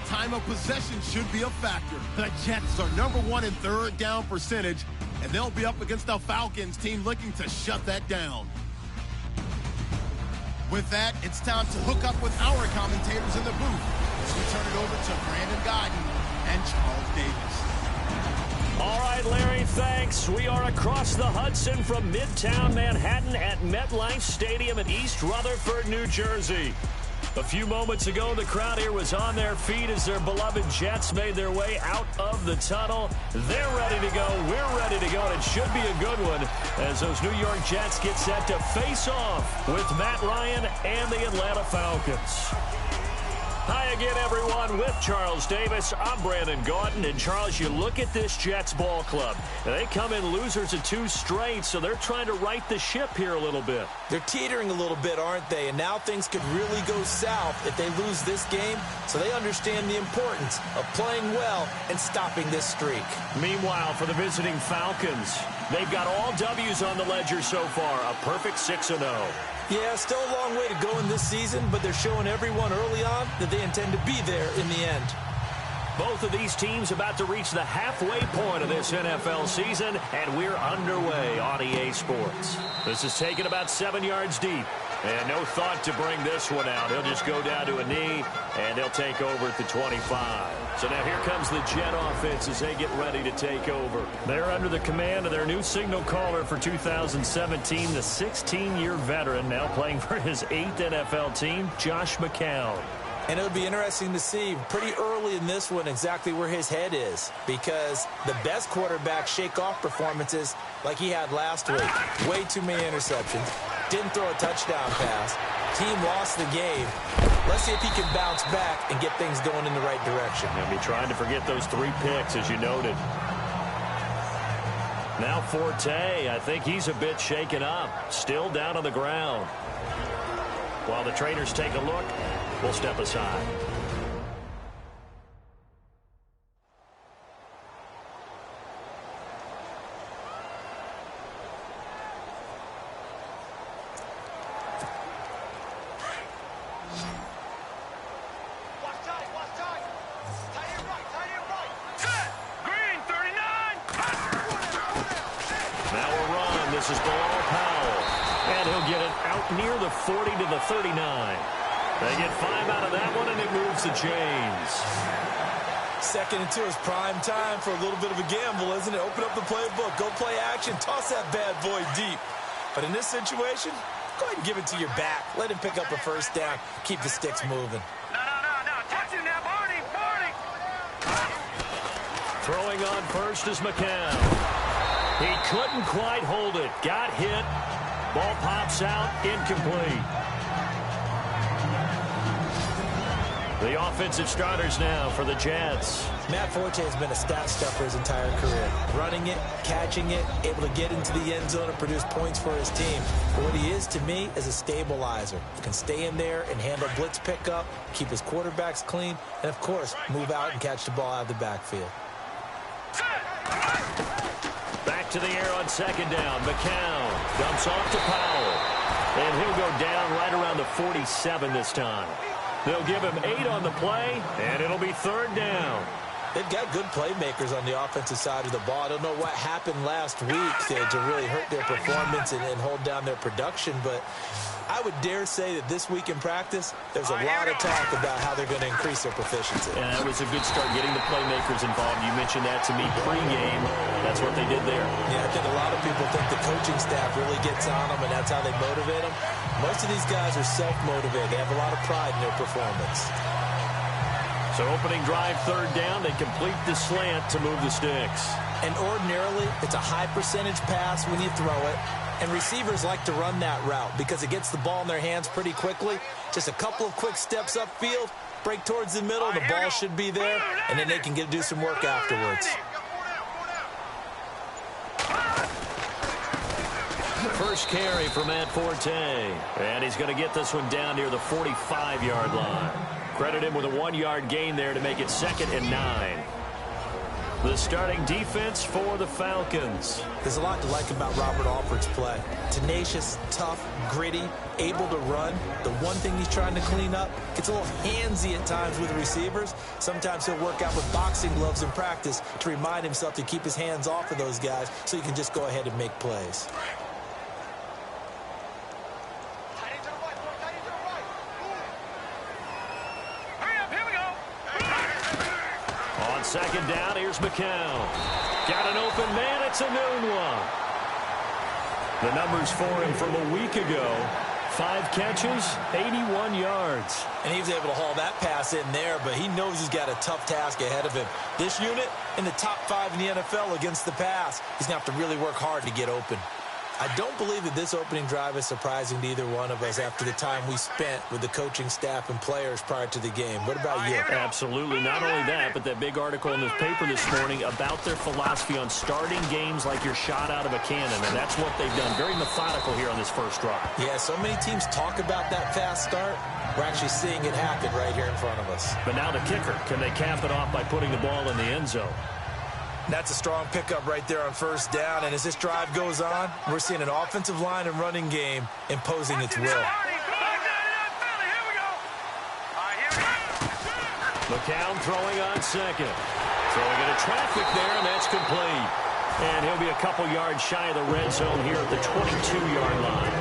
think time of possession should be a factor. The Jets are #1 in third down percentage, and they'll be up against the Falcons team looking to shut that down. With that, it's time to hook up with our commentators in the booth as we turn it over to Brandon Godden and Charles Davis. All right, Larry, thanks. We are across the Hudson from Midtown Manhattan at MetLife Stadium in East Rutherford, New Jersey. A few moments ago, the crowd here was on their feet as their beloved Jets made their way out of the tunnel. They're ready to go. We're ready to go, and it should be a good one as those New York Jets get set to face off with Matt Ryan and the Atlanta Falcons. Hi again, everyone. With Charles Davis, I'm Brandon Gaudin. And, Charles, you look at this Jets ball club. They come in losers of 2 straight, so they're trying to right the ship here a little bit. They're teetering a little bit, aren't they? And now things could really go south if they lose this game, so they understand the importance of playing well and stopping this streak. Meanwhile, for the visiting Falcons, they've got all W's on the ledger so far, a perfect 6-0. Yeah, still a long way to go in this season, but they're showing everyone early on that they intend to be there in the end. Both of these teams about to reach the halfway point of this NFL season, and we're underway on EA Sports. This is taken about 7 yards deep, and no thought to bring this one out. He'll just go down to a knee, and they'll take over at the 25. So now here comes the Jet offense as they get ready to take over. They're under the command of their new signal caller for 2017, the 16-year veteran, now playing for his 8th NFL team, Josh McCown. And it would be interesting to see pretty early in this one exactly where his head is, because the best quarterback shake-off performances like he had last week, way too many interceptions, didn't throw a touchdown pass, team lost the game. Let's see if he can bounce back and get things going in the right direction. He'll be trying to forget those 3 picks, as you noted. Now Forte, I think he's a bit shaken up, still down on the ground. While the trainers take a look, we'll step aside. This is Bilal Powell, and he'll get it out near the 40 to the 39. They get 5 out of that one, and it moves the chains. 2nd and 2 is prime time for a little bit of a gamble, isn't it? Open up the playbook, go play action, toss that bad boy deep. But in this situation, go ahead and give it to your back. Let him pick up a first down. Keep the sticks moving. No. Touch him now, Barney. Throwing on first is McCown. He couldn't quite hold it. Got hit. Ball pops out. Incomplete. The offensive starters now for the Jets. Matt Forte has been a stat stuffer his entire career. Running it, catching it, able to get into the end zone and produce points for his team. But what he is to me is a stabilizer. Can stay in there and handle blitz pickup, keep his quarterbacks clean, and of course, move out and catch the ball out of the backfield. Back to the air on 2nd down. McCown dumps off to Powell. And he'll go down right around the 47 this time. They'll give him 8 on the play, and it'll be 3rd down. They've got good playmakers on the offensive side of the ball. I don't know what happened last week to really hurt their performance and hold down their production, but I would dare say that this week in practice, there's a lot of talk about how they're going to increase their proficiency. And that was a good start, getting the playmakers involved. You mentioned that to me pregame. That's what they did there. Yeah, I think a lot of people think the coaching staff really gets on them, and that's how they motivate them. Most of these guys are self-motivated. They have a lot of pride in their performance. So opening drive, 3rd down. They complete the slant to move the sticks. And ordinarily, it's a high percentage pass when you throw it. And receivers like to run that route because it gets the ball in their hands pretty quickly. Just a couple of quick steps upfield, break towards the middle, the ball should be there, and then they can do some work afterwards. First carry for Matt Forte. And he's going to get this one down near the 45-yard line. Credit him with a 1-yard gain there to make it 2nd and 9. The starting defense for the Falcons. There's a lot to like about Robert Alford's play. Tenacious, tough, gritty, able to run. The one thing he's trying to clean up, gets a little handsy at times with receivers. Sometimes he'll work out with boxing gloves in practice to remind himself to keep his hands off of those guys so he can just go ahead and make plays. Second down, here's McCown. Got an open man, it's a noon one. The numbers for him from a week ago. 5 catches, 81 yards. And he was able to haul that pass in there, but he knows he's got a tough task ahead of him. This unit in the top 5 in the NFL against the pass. He's going to have to really work hard to get open. I don't believe that this opening drive is surprising to either one of us after the time we spent with the coaching staff and players prior to the game. What about you? Absolutely. Not only that, but that big article in the paper this morning about their philosophy on starting games like you're shot out of a cannon, and that's what they've done. Very methodical here on this first drive. Yeah, so many teams talk about that fast start. We're actually seeing it happen right here in front of us. But now the kicker. Can they cap it off by putting the ball in the end zone? That's a strong pickup right there on first down. And as this drive goes on, we're seeing an offensive line and running game imposing its will. McCown throwing on second. Throwing into traffic there, and that's complete. And he'll be a couple yards shy of the red zone here at the 22-yard line.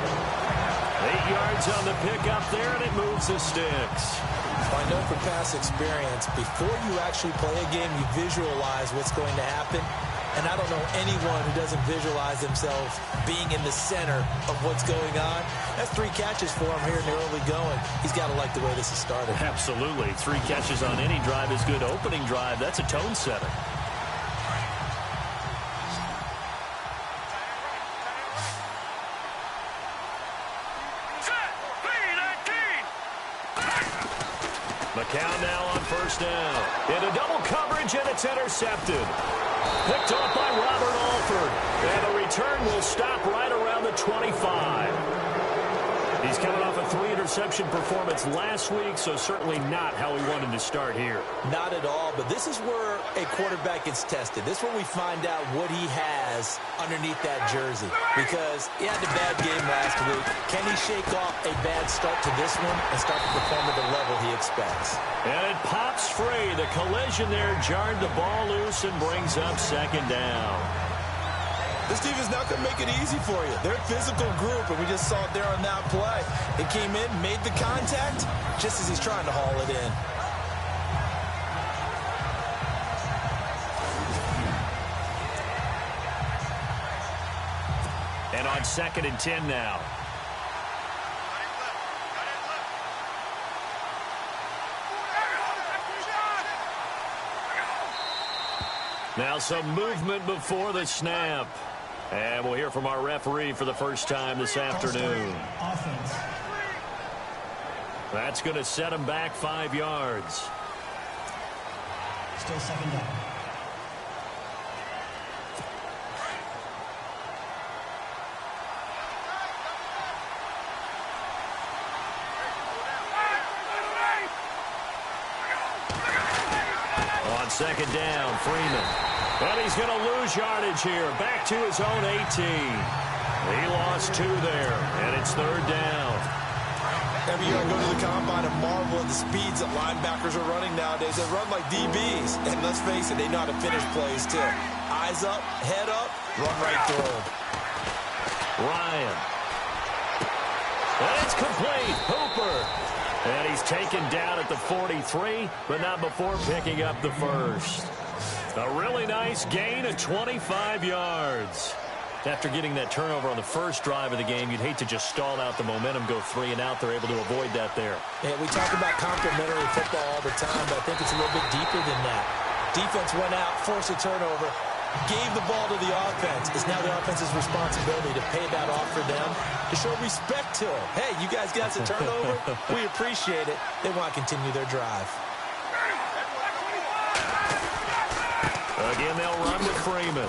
8 yards on the pickup there, and it moves the sticks. I know from past experience, before you actually play a game, you visualize what's going to happen. And I don't know anyone who doesn't visualize themselves being in the center of what's going on. That's 3 catches for him here in the early going. He's got to like the way this has started. Absolutely. 3 catches on any drive is good. Opening drive, that's a tone setter. McCown now on first down. Into double coverage, and it's intercepted. Picked off by Robert Alford. And the return will stop right around the 25. He's coming off a 3-interception performance last week, so certainly not how he wanted to start here. Not at all, but this is where a quarterback gets tested. This is where we find out what he has underneath that jersey. Because he had a bad game last week. Can he shake off a bad start to this one and start to perform at the level he expects? And it pops free. The collision there jarred the ball loose and brings up second down. This team is not going to make it easy for you. They're a physical group, and we just saw it there on that play. They came in, made the contact, just as he's trying to haul it in. And on 2nd and 10 now. Now some movement before the snap. And we'll hear from our referee for the first time this afternoon. Offense. That's going to set him back 5 yards. Still second down. On 2nd down, Freeman. And he's going to lose yardage here. Back to his own 18. He lost 2 there, and it's 3rd down. Every year I go to the combine and marvel at the speeds that linebackers are running nowadays. They run like DBs. And let's face it, they know how to finish plays too. Eyes up, head up, run right through them. Ryan. And it's complete. Hooper. And he's taken down at the 43, but not before picking up the first. A really nice gain of 25 yards. After getting that turnover on the first drive of the game, you'd hate to just stall out the momentum, go 3 and out. They're able to avoid that there. Yeah, we talk about complementary football all the time, but I think it's a little bit deeper than that. Defense went out, forced a turnover, gave the ball to the offense. It's now the offense's responsibility to pay that off for them, to show respect to them. Hey, you guys got a turnover? We appreciate it. They want to continue their drive. Again, they'll run with Freeman.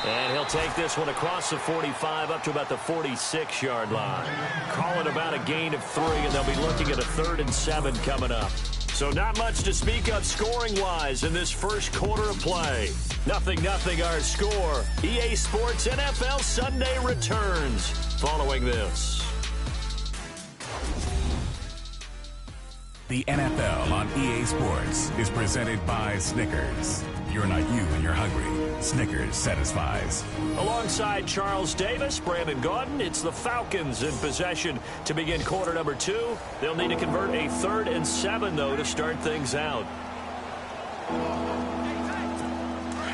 And he'll take this one across the 45 up to about the 46-yard line. Call it about a gain of 3, and they'll be looking at a 3rd and 7 coming up. So not much to speak of scoring-wise in this first quarter of play. 0-0 our score. EA Sports NFL Sunday returns following this. The NFL on EA Sports is presented by Snickers. You're not you when you're hungry. Snickers satisfies. Alongside Charles Davis, Brandon Gaudin, it's the Falcons in possession to begin quarter number 2. They'll need to convert a 3rd and 7, though, to start things out.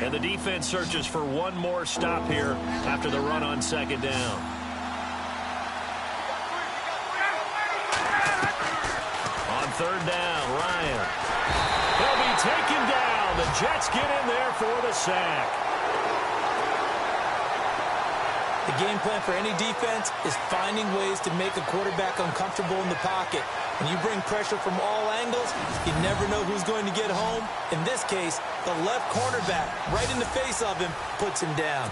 And the defense searches for one more stop here after the run on 2nd down. On 3rd down, Ryan. He'll be taken down. The Jets get in there for the sack. The game plan for any defense is finding ways to make a quarterback uncomfortable in the pocket. When you bring pressure from all angles, you never know who's going to get home. In this case, the left cornerback, right in the face of him, puts him down.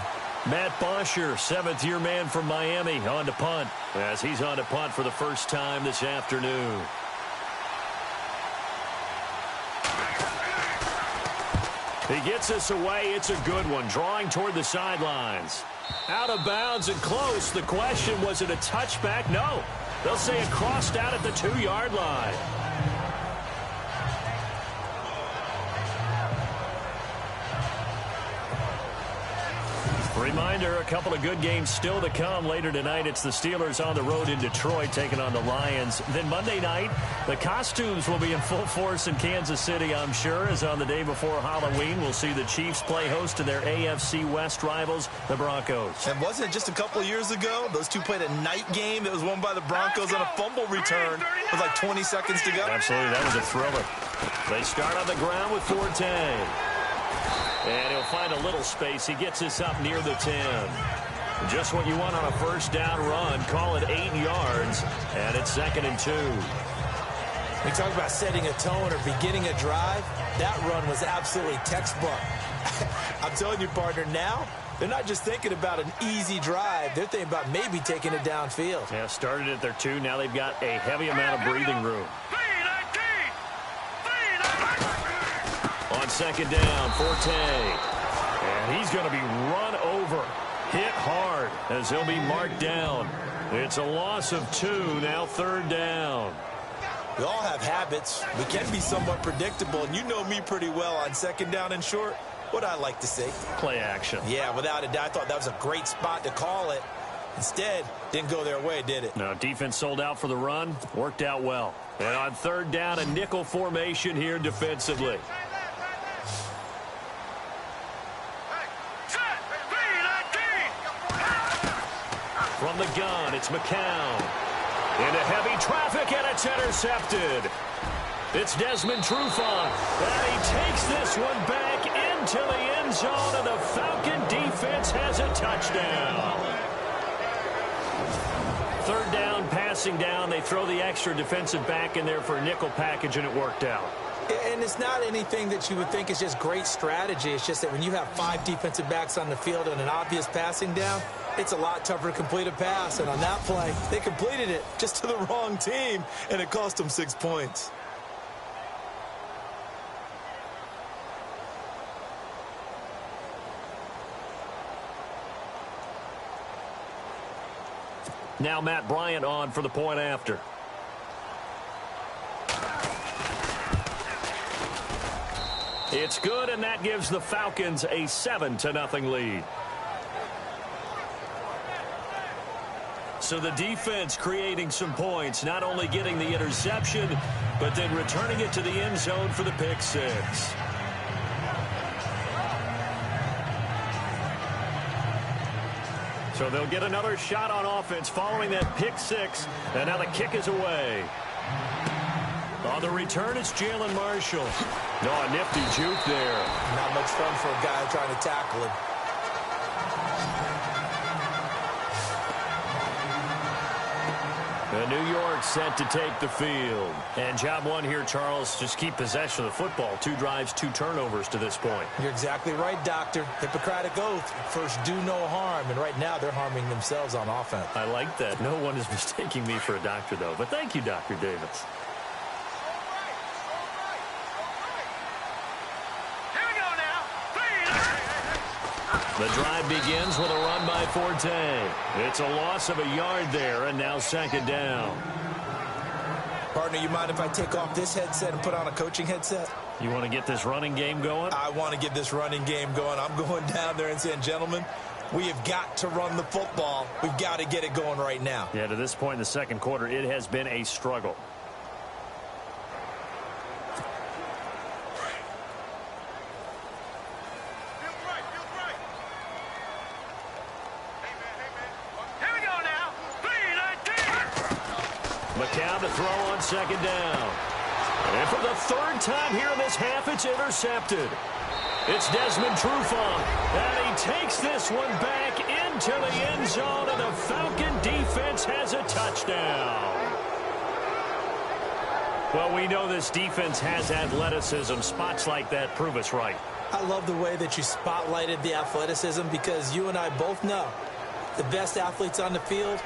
Matt Bosher, 7th-year man from Miami, on to punt, as he's on to punt for the first time this afternoon. He gets us away. It's a good one, drawing toward the sidelines. Out of bounds and close. The question, was it a touchback? No. They'll say it crossed out at the 2-yard line. Reminder, a couple of good games still to come later tonight. It's the Steelers on the road in Detroit taking on the Lions. Then Monday night, the costumes will be in full force in Kansas City, I'm sure, as on the day before Halloween, we'll see the Chiefs play host to their AFC West rivals, the Broncos. And wasn't it just a couple of years ago, those two played a night game that was won by the Broncos on a fumble return with like 20 seconds to go? Absolutely, that was a thriller. They start on the ground with Forte. And he'll find a little space. He gets us up near the 10. Just what you want on a first down run. Call it 8 yards. And it's 2nd and 2. We talk about setting a tone or beginning a drive. That run was absolutely textbook. I'm telling you, partner, now they're not just thinking about an easy drive. They're thinking about maybe taking it downfield. Yeah, started at their 2. Now they've got a heavy amount of breathing room. On 2nd down, Forte. And he's going to be run over, hit hard, as he'll be marked down. It's a loss of 2, now 3rd down. We all have habits. We can be somewhat predictable, and you know me pretty well on 2nd down and short. What I like to say? Play action. Yeah, without a doubt. I thought that was a great spot to call it. Instead, didn't go their way, did it? No, defense sold out for the run. Worked out well. And on 3rd down, a nickel formation here defensively. From the gun, it's McCown. Into heavy traffic, and it's intercepted. It's Desmond Trufant. And he takes this one back into the end zone, and the Falcon defense has a touchdown. 3rd down, passing down. They throw the extra defensive back in there for a nickel package, and it worked out. And it's not anything that you would think is just great strategy. It's just that when you have 5 defensive backs on the field and an obvious passing down, it's a lot tougher to complete a pass. And on that play, they completed it just to the wrong team, and it cost them 6 points. Now Matt Bryant on for the point after. It's good, and that gives the Falcons a 7-0 lead. So the defense creating some points, not only getting the interception, but then returning it to the end zone for the pick 6. So they'll get another shot on offense following that pick 6, and now the kick is away. On the return, it's Jalen Marshall. No, a nifty juke there. Not much fun for a guy trying to tackle him. And New York set to take the field. And job one here, Charles, just keep possession of the football. 2 drives, 2 turnovers to this point. You're exactly right, Doctor. Hippocratic oath. First, do no harm. And right now, they're harming themselves on offense. I like that. No one is mistaking me for a doctor, though. But thank you, Dr. Davis. The drive begins with a run by Forte. It's a loss of a yard there, and now second down. Partner, you mind if I take off this headset and put on a coaching headset? You want to get this running game going? I want to get this running game going. I'm going down there and saying, gentlemen, we have got to run the football. We've got to get it going right now. Yeah, to this point in the second quarter, it has been a struggle. McCown to throw on second down. And for the third time here in this half, it's intercepted. It's Desmond Trufant, and he takes this one back into the end zone, and the Falcon defense has a touchdown. Well, we know this defense has athleticism. Spots like that prove us right. I love the way that you spotlighted the athleticism, because you and I both know the best athletes on the field,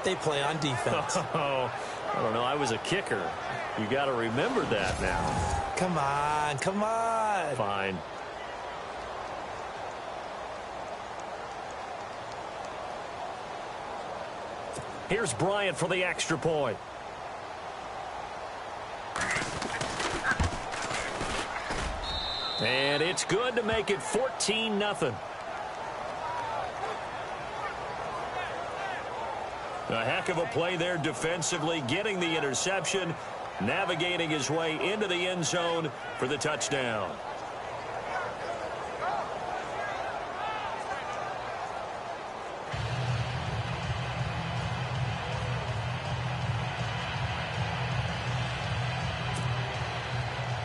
they play on defense. Oh, I don't know. I was a kicker. You got to remember that now. Come on, come on. Fine. Here's Bryant for the extra point. And it's good to make it 14-0. A heck of a play there defensively, getting the interception, navigating his way into the end zone for the touchdown.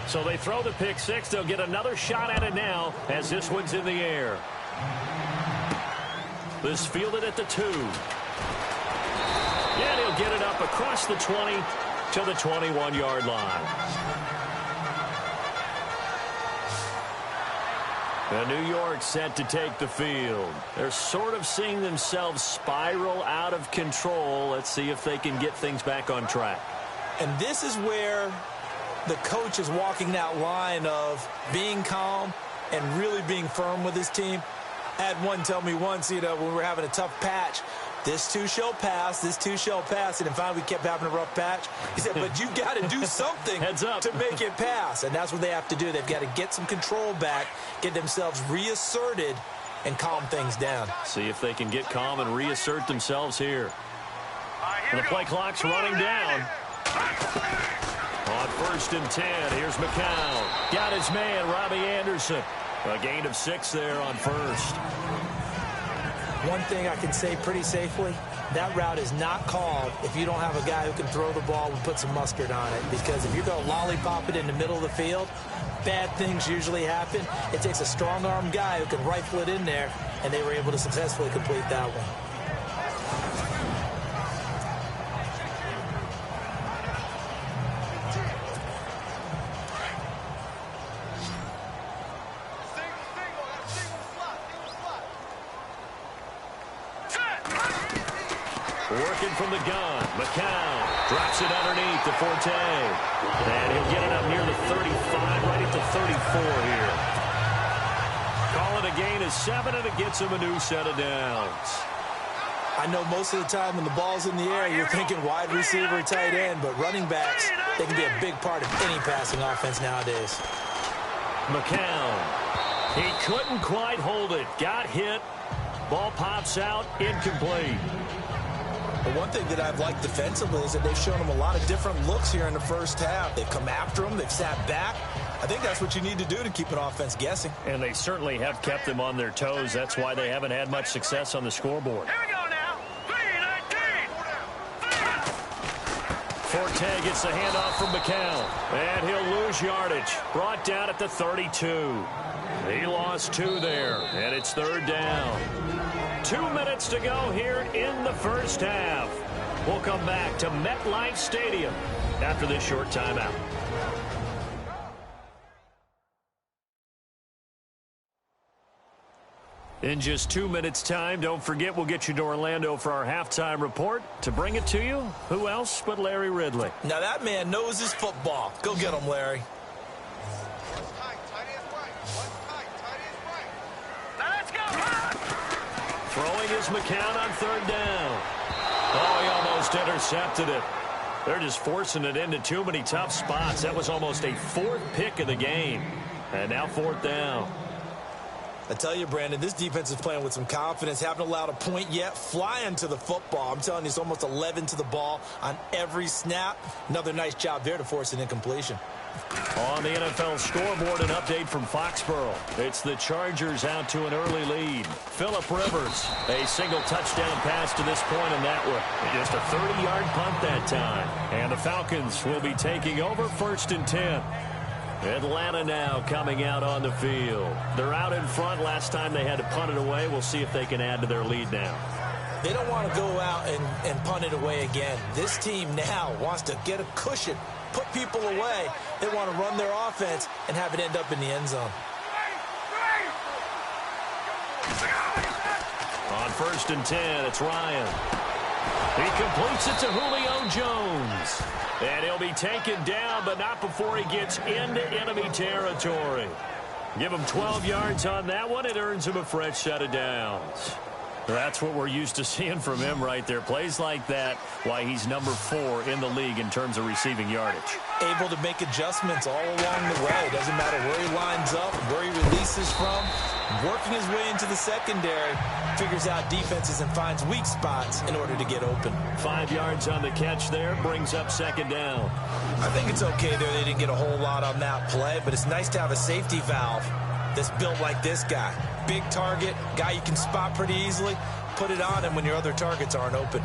So they throw the pick six. They'll get another shot at it now as this one's in the air. This fielded at the 2. And he'll get it up across the 20 to the 21-yard line. And New York set to take the field. They're sort of seeing themselves spiral out of control. Let's see if they can get things back on track. And this is where the coach is walking that line of being calm and really being firm with his team. I had one tell me once, when we were having a tough patch, this too shall pass, this too shall pass. And finally we kept having a rough patch. He said, but you've got to do something Heads up. to make it pass. And that's what they have to do. They've got to get some control back, get themselves reasserted, and calm things down. See if they can get calm and reassert themselves here. And the play clock's running down. On 1st and 10, here's McCown. Got his man, Robbie Anderson. A gain of 6 there on 1st. One thing I can say pretty safely, that route is not called if you don't have a guy who can throw the ball and put some mustard on it. Because if you're going to lollipop it in the middle of the field, bad things usually happen. It takes a strong-arm guy who can rifle it in there, and they were able to successfully complete that one. Working from the gun. McCown drops it underneath to Forte. And he'll get it up near the 35, right at the 34 here. Call it a gain of 7, and it gets him a new set of downs. I know most of the time when the ball's in the air, you're thinking wide receiver, tight end, but running backs, they can be a big part of any passing offense nowadays. McCown. He couldn't quite hold it. Got hit. Ball pops out. Incomplete. But one thing that I've liked defensively is that they've shown them a lot of different looks here in the first half. They've come after them. They've sat back. I think that's what you need to do to keep an offense guessing. And they certainly have kept them on their toes. That's why they haven't had much success on the scoreboard. Here we go now. 3-19. Forte gets the handoff from McCown. And he'll lose yardage. Brought down at the 32. He lost 2 there. And it's 3rd down. 2 minutes to go here in the first half. We'll come back to MetLife Stadium after this short timeout. In just 2 minutes' time, don't forget we'll get you to Orlando for our halftime report. To bring it to you, who else but Larry Ridley? Now that man knows his football. Go get him, Larry. Now let's go. Throwing is McCown on third down. Oh, he almost intercepted it. They're just forcing it into too many tough spots. That was almost a fourth pick of the game. And now fourth down. I tell you, Brandon, this defense is playing with some confidence. Haven't allowed a point yet. Flying to the football. I'm telling you, it's almost 11 to the ball on every snap. Another nice job there to force an incompletion. On the NFL scoreboard, an update from Foxborough. It's the Chargers out to an early lead. Phillip Rivers, a single touchdown pass to this point in that one. Just a 30-yard punt that time. And the Falcons will be taking over 1st and 10. Atlanta now coming out on the field. They're out in front. Last time they had to punt it away. We'll see if they can add to their lead now. They don't want to go out and punt it away again. This team now wants to get a cushion, put people away. They want to run their offense and have it end up in the end zone. On 1st and 10, it's Ryan. He completes it to Julio Jones. And he'll be taken down, but not before he gets into enemy territory. Give him 12 yards on that one. It earns him a fresh set of downs. That's what we're used to seeing from him right there. Plays like that, why he's number 4 in the league in terms of receiving yardage. Able to make adjustments all along the way. Doesn't matter where he lines up, where he releases from. Working his way into the secondary, figures out defenses and finds weak spots in order to get open. 5 yards on the catch there, brings up 2nd down. I think it's okay there. They didn't get a whole lot on that play, but it's nice to have a safety valve that's built like this guy. Big target, guy you can spot pretty easily. Put it on him when your other targets aren't open.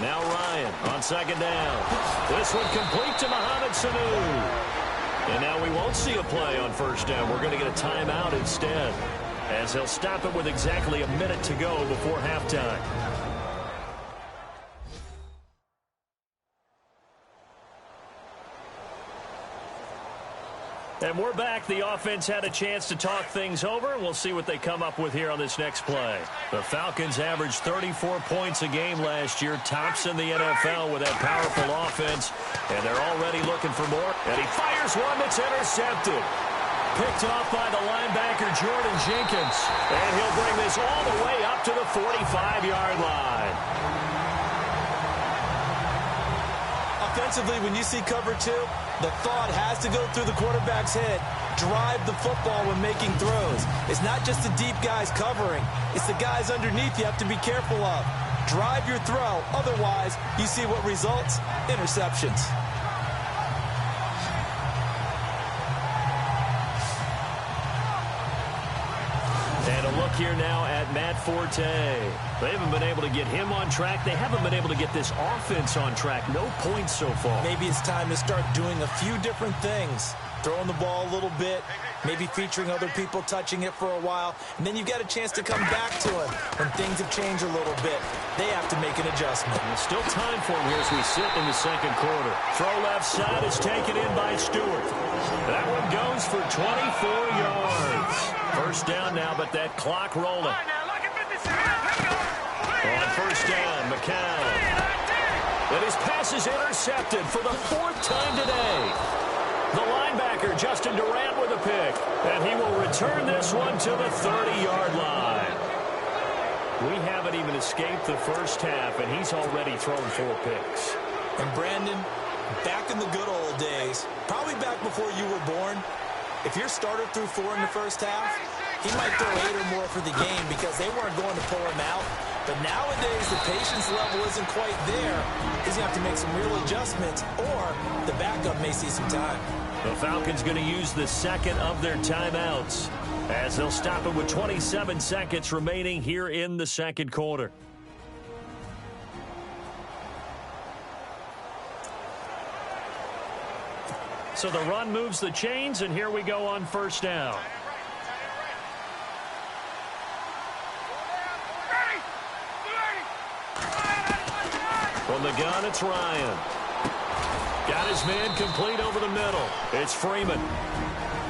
Now Ryan on 2nd down. This one complete to Mohamed Sanu. And now we won't see a play on 1st down. We're going to get a timeout instead, as he'll stop it with exactly a minute to go before halftime. And we're back. The offense had a chance to talk things over, and we'll see what they come up with here on this next play. The Falcons averaged 34 points a game last year, tops in the NFL with that powerful offense, and they're already looking for more. And he fires one that's intercepted. Picked off by the linebacker, Jordan Jenkins, and he'll bring this all the way up to the 45-yard line. Offensively, when you see cover 2, the thought has to go through the quarterback's head. Drive the football when making throws. It's not just the deep guys covering. It's the guys underneath you have to be careful of. Drive your throw. Otherwise, you see what results? Interceptions. And a look here now at Matt Forte. They haven't been able to get him on track. They haven't been able to get this offense on track. No points so far. Maybe it's time to start doing a few different things. Throwing the ball a little bit, maybe featuring other people touching it for a while, and then you've got a chance to come back to him when things have changed a little bit. They have to make an adjustment. There's still time for him here as we sit in the 2nd quarter. Throw left side is taken in by Stewart. That one goes for 24 yards. 1st down now, but that clock rolling. On 1st down, McCown. And his pass is intercepted for the 4th time today. The linebacker, Justin Durant, with a pick. And he will return this one to the 30-yard line. We haven't even escaped the first half, and he's already thrown 4 picks. And Brandon, back in the good old days, probably back before you were born, if your starter threw 4 in the first half, he might throw 8 or more for the game because they weren't going to pull him out. But nowadays, the patience level isn't quite there. He's going to have to make some real adjustments, or the backup may see some time. The Falcons going to use the 2nd of their timeouts, as they'll stop it with 27 seconds remaining here in the 2nd quarter. So the run moves the chains, and here we go on 1st down. From the gun, it's Ryan. Got his man complete over the middle. It's Freeman.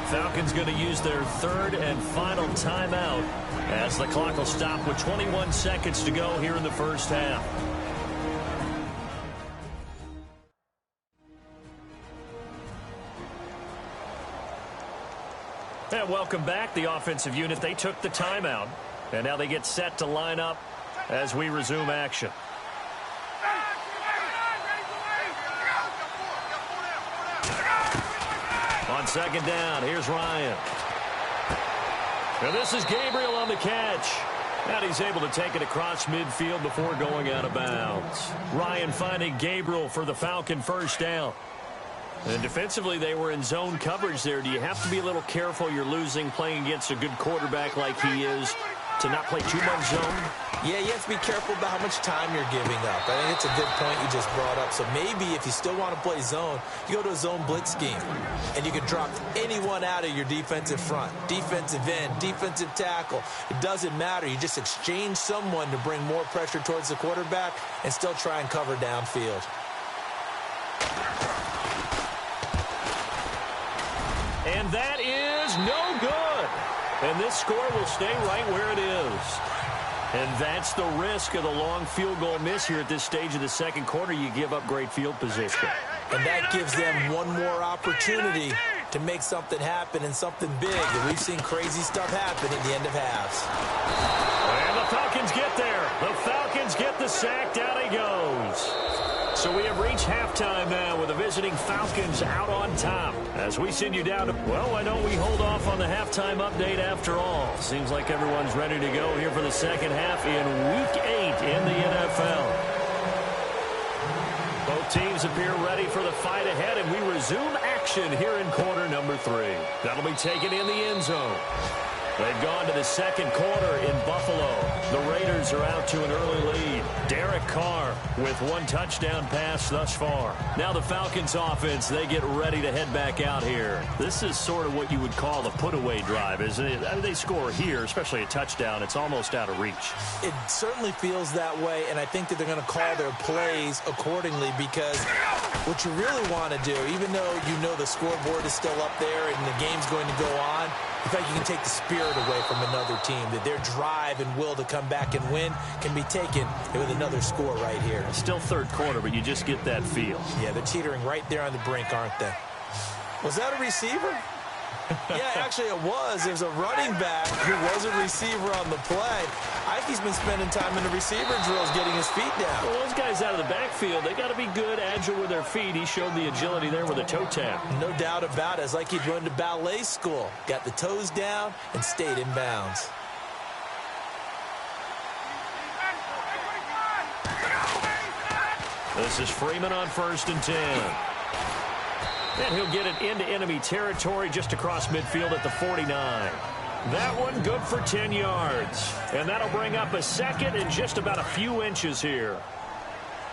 Falcons going to use their third and final timeout as the clock will stop with 21 seconds to go here in the first half. And welcome back. The offensive unit, they took the timeout. And now they get set to line up as we resume action. On second down, here's Ryan. And this is Gabriel on the catch. And he's able to take it across midfield before going out of bounds. Ryan finding Gabriel for the Falcon first down. And defensively, they were in zone coverage there. Do you have to be a little careful? You're losing playing against a good quarterback like he is to not play too much zone? Yeah, you have to be careful about how much time you're giving up. I think it's a good point you just brought up. So maybe if you still want to play zone, you go to a zone blitz scheme. And you can drop anyone out of your defensive front. Defensive end, defensive tackle. It doesn't matter. You just exchange someone to bring more pressure towards the quarterback and still try and cover downfield. And that is no good. And this score will stay right where it is. And that's the risk of the long field goal miss here at this stage of the second quarter. You give up great field position. And that gives them one more opportunity to make something happen and something big. And we've seen crazy stuff happen at the end of halves. And the Falcons get there. The Falcons get the sack. Down he goes. So we have reached halftime now with the visiting Falcons out on top. As we send you down to, well, why don't we hold off on the halftime update after all? Seems like everyone's ready to go here for the second half in Week 8 in the NFL. Both teams appear ready for the fight ahead, and we resume action here in quarter number 3. That'll be taken in the end zone. They've gone to the second quarter in Buffalo. The Raiders are out to an early lead. Derek Carr with one touchdown pass thus far. Now the Falcons offense, they get ready to head back out here. This is sort of what you would call the put-away drive, isn't it? I mean, they score here, especially a touchdown. It's almost out of reach. It certainly feels that way, and I think that they're going to call their plays accordingly because what you really want to do, even though you know the scoreboard is still up there and the game's going to go on, in fact, you can take the spirit away from another team, that their drive and will to come back and win can be taken with another score right here. Still third quarter, but you just get that feel. Yeah, they're teetering right there on the brink, aren't they? Was that a receiver? Yeah, actually it was. There's a running back who was a receiver on the play. I think he's been spending time in the receiver drills getting his feet down. Well, those guys out of the backfield, they got to be good, agile with their feet. He showed the agility there with a toe tap. No doubt about it. It's like he'd run to ballet school. Got the toes down and stayed in bounds. This is Freeman on 1st and 10. And he'll get it into enemy territory just across midfield at the 49. That one good for 10 yards. And that'll bring up a second and just about a few inches here.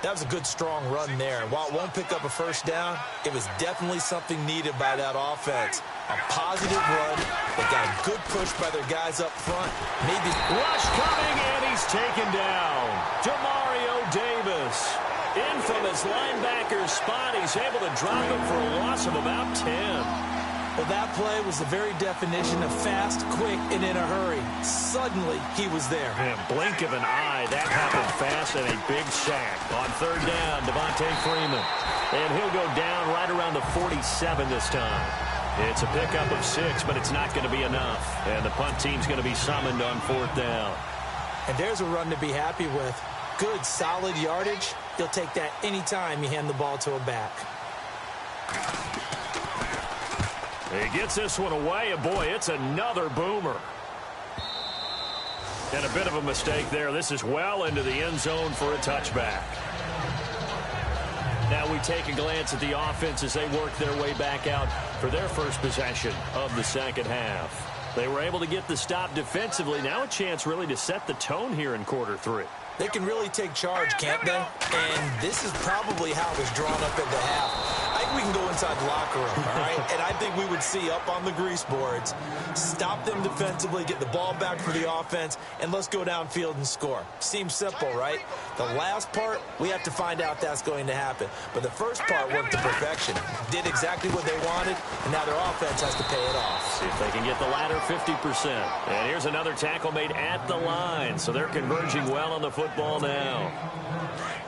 That was a good, strong run there. While it won't pick up a first down, it was definitely something needed by that offense. A positive run. They got a good push by their guys up front. Maybe rush coming, and he's taken down. Demario Davis. In from his linebacker's spot, he's able to drop him for a loss of about 10. Well, that play was the very definition of fast, quick, and in a hurry. Suddenly, he was there. And blink of an eye, that happened fast, and a big sack. On 3rd down, Devontae Freeman. And he'll go down right around the 47 this time. It's a pickup of 6, but it's not going to be enough. And the punt team's going to be summoned on 4th down. And there's a run to be happy with. Good, solid yardage. You'll take that anytime you hand the ball to a back. He gets this one away, and boy, it's another boomer. And a bit of a mistake there. This is well into the end zone for a touchback. Now we take a glance at the offense as they work their way back out for their first possession of the second half. They were able to get the stop defensively. Now a chance really to set the tone here in quarter 3. They can really take charge, can't they? And this is probably how it was drawn up at the half. I think we can go and inside the locker room, all right? And I think we would see up on the grease boards, stop them defensively, get the ball back for the offense, and let's go downfield and score. Seems simple, right? The last part, we have to find out that's going to happen. But the first part worked to perfection. Did exactly what they wanted, and now their offense has to pay it off. See if they can get the latter 50%. And here's another tackle made at the line, so they're converging well on the football now.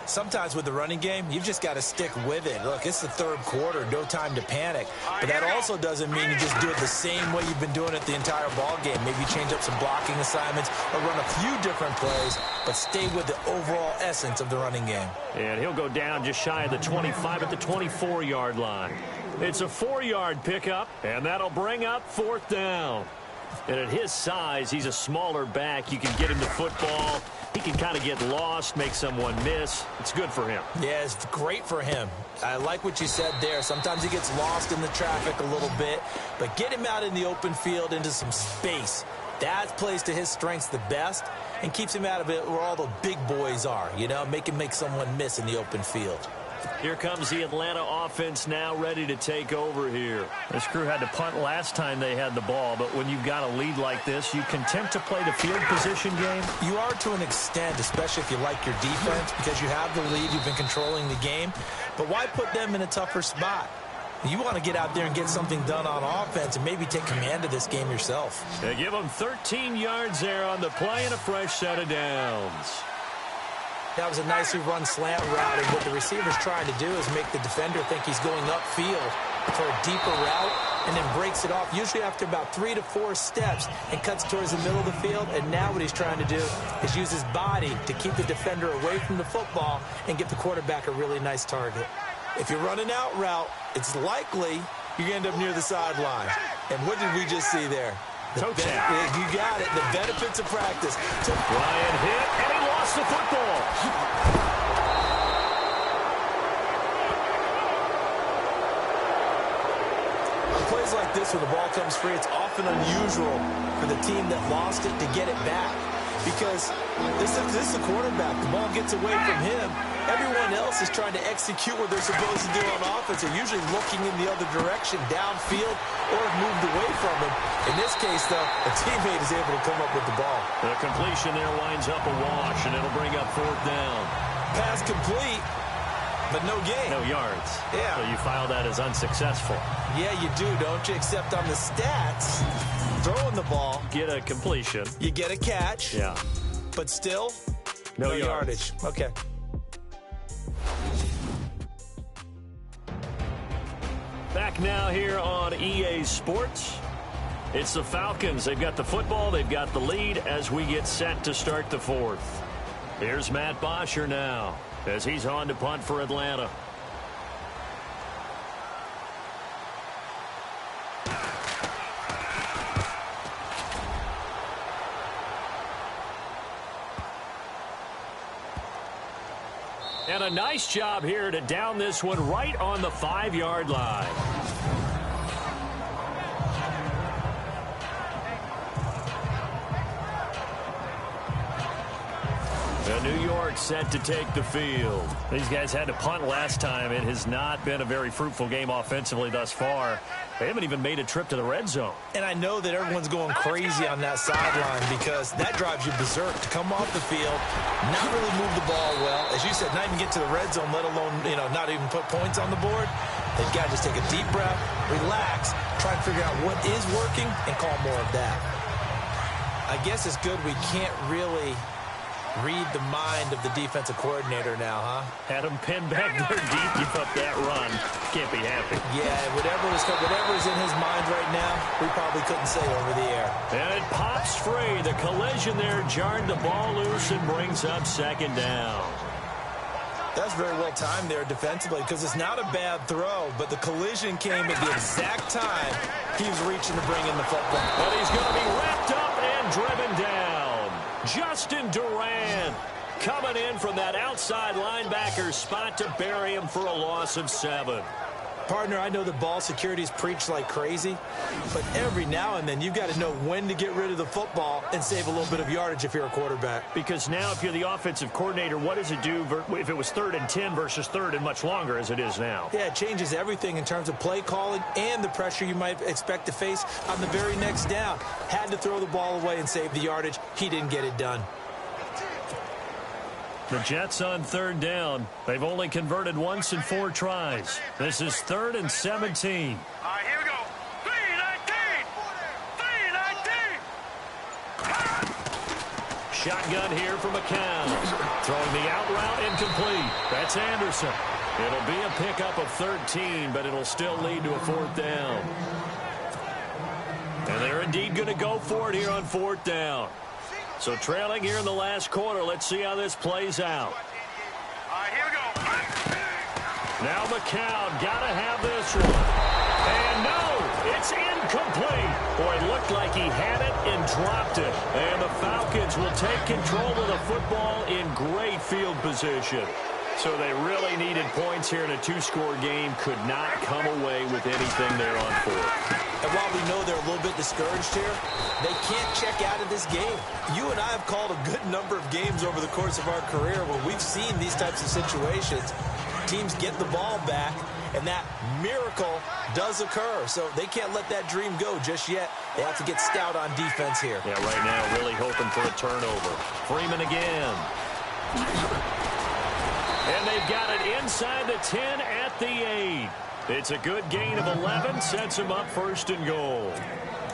Sometimes with the running game, you've just got to stick with it. Look, it's the third quarter, no time to panic. But that also doesn't mean you just do it the same way you've been doing it the entire ball game. Maybe change up some blocking assignments or run a few different plays, but stay with the overall essence of the running game. And he'll go down just shy of the 25 at the 24-yard line. It's a 4-yard pickup, and that'll bring up 4th down. And at his size, he's a smaller back. You can get him the football. He can kind of get lost, make someone miss. It's good for him. Yeah, it's great for him. I like what you said there. Sometimes he gets lost in the traffic a little bit, but get him out in the open field into some space. That plays to his strengths the best and keeps him out of it where all the big boys are, you know, make him make someone miss in the open field. Here comes the Atlanta offense now ready to take over here. This crew had to punt last time they had the ball, but when you've got a lead like this, you content to play the field position game? You are to an extent, especially if you like your defense, because you have the lead, you've been controlling the game. But why put them in a tougher spot? You want to get out there and get something done on offense and maybe take command of this game yourself. They give them 13 yards there on the play and a fresh set of downs. That was a nicely run slant route, and what the receiver's trying to do is make the defender think he's going upfield for a deeper route and then breaks it off, usually after about 3 to 4 steps, and cuts towards the middle of the field. And now what he's trying to do is use his body to keep the defender away from the football and get the quarterback a really nice target. If you're running out route, it's likely you're going to end up near the sideline. And what did we just see there? You got it. The benefits of practice. Ryan hit, and he lost the football. On plays like this, when the ball comes free, it's often unusual for the team that lost it to get it back. Because this is the quarterback. The ball gets away from him. Everyone else is trying to execute what they're supposed to do on offense. They're usually looking in the other direction, downfield, or have moved away from him. In this case, though, a teammate is able to come up with the ball. The completion there winds up a wash, and it'll bring up 4th down. Pass complete, but no gain. No yards. Yeah. So you file that as unsuccessful. Yeah, you do, don't you? Except on the stats, throwing the ball. Get a completion. You get a catch. Yeah. But still, no yardage. Okay. Back now here on EA Sports. It's the Falcons. They've got the football. They've got the lead as we get set to start the 4th. Here's Matt Bosher now as he's on to punt for Atlanta. And a nice job here to down this one right on the 5-yard line. And New York set to take the field. These guys had to punt last time. It has not been a very fruitful game offensively thus far. They haven't even made a trip to the red zone. And I know that everyone's going crazy on that sideline because that drives you berserk to come off the field, not really move the ball well. As you said, not even get to the red zone, let alone, not even put points on the board. They've got to just take a deep breath, relax, try and figure out what is working, and call more of that. I guess it's good we can't really read the mind of the defensive coordinator now, huh? Had him pinned back there deep. Give up that run. Can't be happy. Yeah, whatever's in his mind right now, we probably couldn't say over the air. And it pops free. The collision there jarred the ball loose and brings up 2nd down. That's very well timed there defensively because it's not a bad throw, but the collision came at the exact time he was reaching to bring in the football. But he's going to be wrapped up and driven down. Justin Durant coming in from that outside linebacker spot to bury him for a loss of 7. Partner, I know the ball security is preached like crazy, but every now and then you've got to know when to get rid of the football and save a little bit of yardage if you're a quarterback. Because now if you're the offensive coordinator, what does it do if it was 3rd and 10 versus 3rd and much longer as it is now? Yeah, it changes everything in terms of play calling and the pressure you might expect to face on the very next down. Had to throw the ball away and save the yardage. He didn't get it done. The Jets on 3rd down. They've only converted once in 4 tries. This is 3rd and 17. All right, here we go. 3-19. 3-19. Shotgun here for McCown. Throwing the out route incomplete. That's Anderson. It'll be a pickup of 13, but it'll still lead to a 4th down. And they're indeed going to go for it here on 4th down. So trailing here in the last quarter. Let's see how this plays out. All right, here we go. Now McCown got to have this one. And no, it's incomplete. Boy, it looked like he had it and dropped it. And the Falcons will take control of the football in great field position. So they really needed points here in a 2-score game. Could not come away with anything there on 4th. And while we know they're a little bit discouraged here, they can't check out of this game. You and I have called a good number of games over the course of our career where we've seen these types of situations. Teams get the ball back, and that miracle does occur. So they can't let that dream go just yet. They have to get stout on defense here. Yeah, right now really hoping for a turnover. Freeman again. And they've got it inside the 10 at the 8. It's a good gain of 11, sets him up 1st and goal.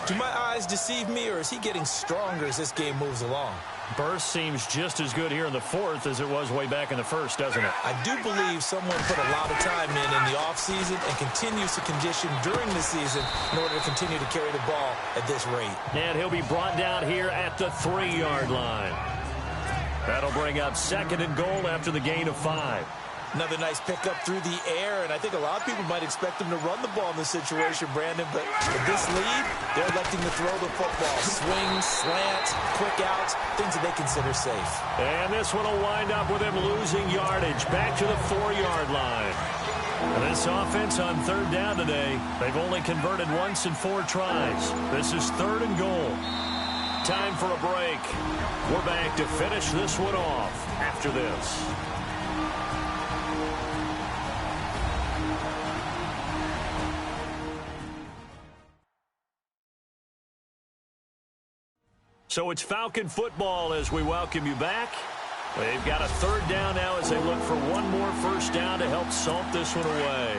Do my eyes deceive me, or is he getting stronger as this game moves along? Burst seems just as good here in the 4th as it was way back in the 1st, doesn't it? I do believe someone put a lot of time in the offseason and continues to condition during the season in order to continue to carry the ball at this rate. And he'll be brought down here at the 3-yard line. That'll bring up 2nd and goal after the gain of 5. Another nice pickup through the air, and I think a lot of people might expect him to run the ball in this situation, Brandon, but with this lead, they're electing to throw the football. Swings, slants, quick outs, things that they consider safe. And this one will wind up with him losing yardage back to the 4-yard line. And this offense on 3rd down today, they've only converted once in 4 tries. This is 3rd and goal. Time for a break. We're back to finish this one off after this. So it's Falcon football as we welcome you back. They've got a 3rd down now as they look for one more 1st down to help salt this one away.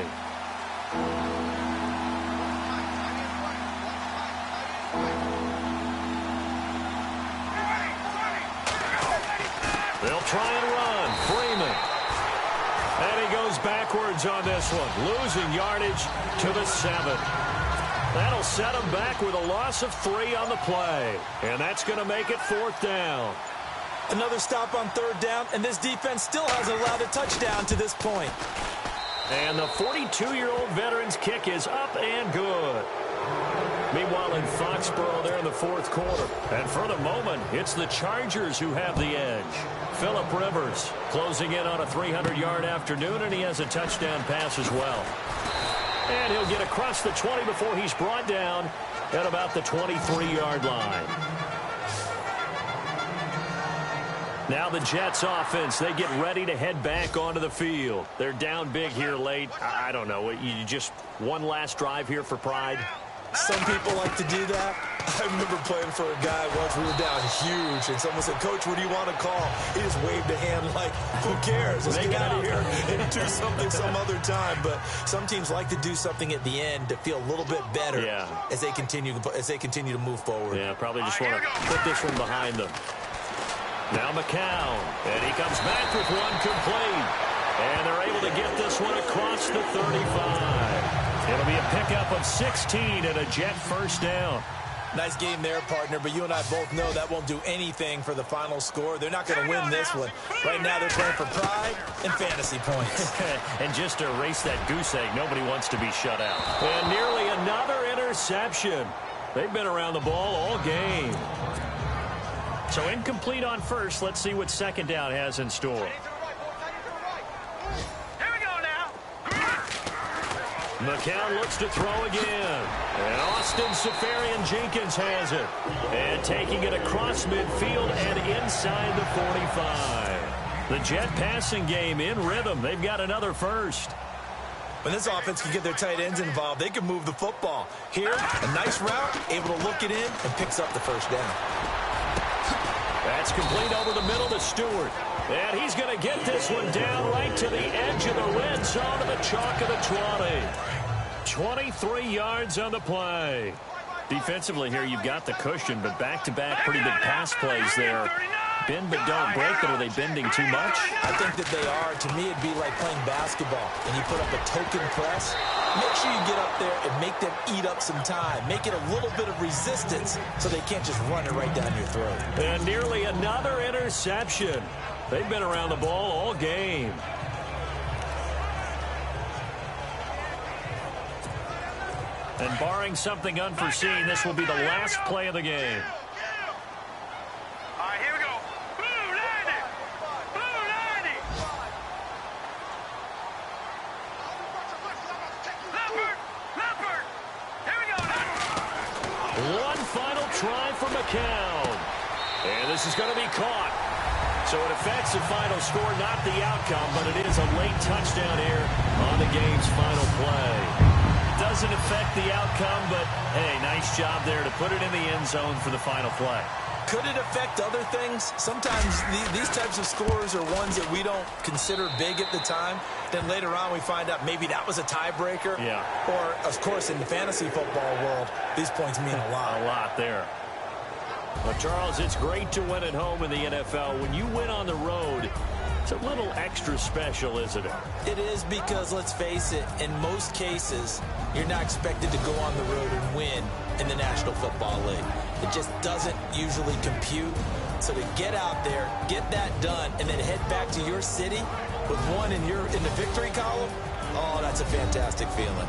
They'll try and run. Freeman. And he goes backwards on this one, losing yardage to the 7. That'll set him back with a loss of 3 on the play. And that's going to make it 4th down. Another stop on 3rd down, and this defense still hasn't allowed a touchdown to this point. And the 42-year-old veteran's kick is up and good. Meanwhile, in Foxborough, they're in the 4th quarter. And for the moment, it's the Chargers who have the edge. Phillip Rivers closing in on a 300-yard afternoon, and he has a touchdown pass as well. And he'll get across the 20 before he's brought down at about the 23-yard line. Now the Jets offense, they get ready to head back onto the field. They're down big here late. I don't know. You just one last drive here for pride? Some people like to do that. I remember playing for a guy once. We were down huge, and someone said, "Coach, what do you want to call?" He just waved a hand like, who cares? Let's get out of here and do something some other time. But some teams like to do something at the end to feel a little bit better as they continue to move forward. Yeah, probably just want to put this one behind them. Now McCown, and he comes back with one complete. And they're able to get this one across the 35. It'll be a pickup of 16 and a Jet 1st down. Nice game there, partner, but you and I both know that won't do anything for the final score. They're not going to win this one. Right now they're playing for pride and fantasy points. And just to erase that goose egg, nobody wants to be shut out. And nearly another interception. They've been around the ball all game. So incomplete on 1st. Let's see what 2nd down has in store. McCown looks to throw again. And Austin Safarian-Jenkins has it. And taking it across midfield and inside the 45. The Jet passing game in rhythm. They've got another first. When this offense can get their tight ends involved, they can move the football. Here, a nice route, able to look it in, and picks up the first down. That's complete over the middle to Stewart. And he's going to get this one down right to the edge of the red zone to the chalk of the 20. 23 yards on the play. Defensively here, you've got the cushion, but back-to-back pretty big pass plays there. Bend but don't break, but are they bending too much? I think that they are. To me, it'd be like playing basketball, and you put up a token press. Make sure you get up there and make them eat up some time. Make it a little bit of resistance so they can't just run it right down your throat. And nearly another interception. They've been around the ball all game. And barring something unforeseen, this will be the last play of the game. All right, here we go. Blue 90. Blue 90. Leopard. Here we go. One final try for McCown. And this is going to be caught. So it affects the final score, not the outcome, but it is a late touchdown here on the game's final play. Doesn't affect the outcome, but, hey, nice job there to put it in the end zone for the final play. Could it affect other things? Sometimes these types of scores are ones that we don't consider big at the time. Then later on we find out maybe that was a tiebreaker. Yeah. Or, of course, in the fantasy football world, these points mean a lot. A lot there. Well, Charles, it's great to win at home in the NFL. When you win on the road, it's a little extra special, isn't it? It is because, let's face it, in most cases, you're not expected to go on the road and win in the National Football League. It just doesn't usually compute. So to get out there, get that done, and then head back to your city with one in the victory column, oh, that's a fantastic feeling.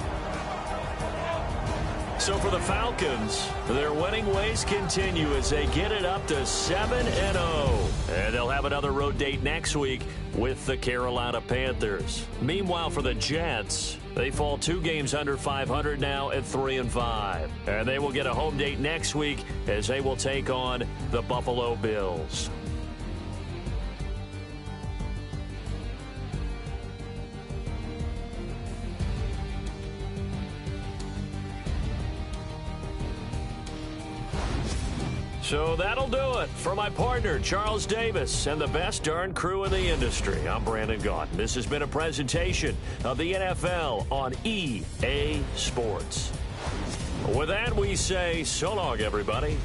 So for the Falcons, their winning ways continue as they get it up to 7-0. And they'll have another road date next week with the Carolina Panthers. Meanwhile, for the Jets, they fall 2 games under 500 now at 3-5. And they will get a home date next week as they will take on the Buffalo Bills. So that'll do it. For my partner, Charles Davis, and the best darn crew in the industry, I'm Brandon Gaudin. This has been a presentation of the NFL on EA Sports. With that, we say so long, everybody.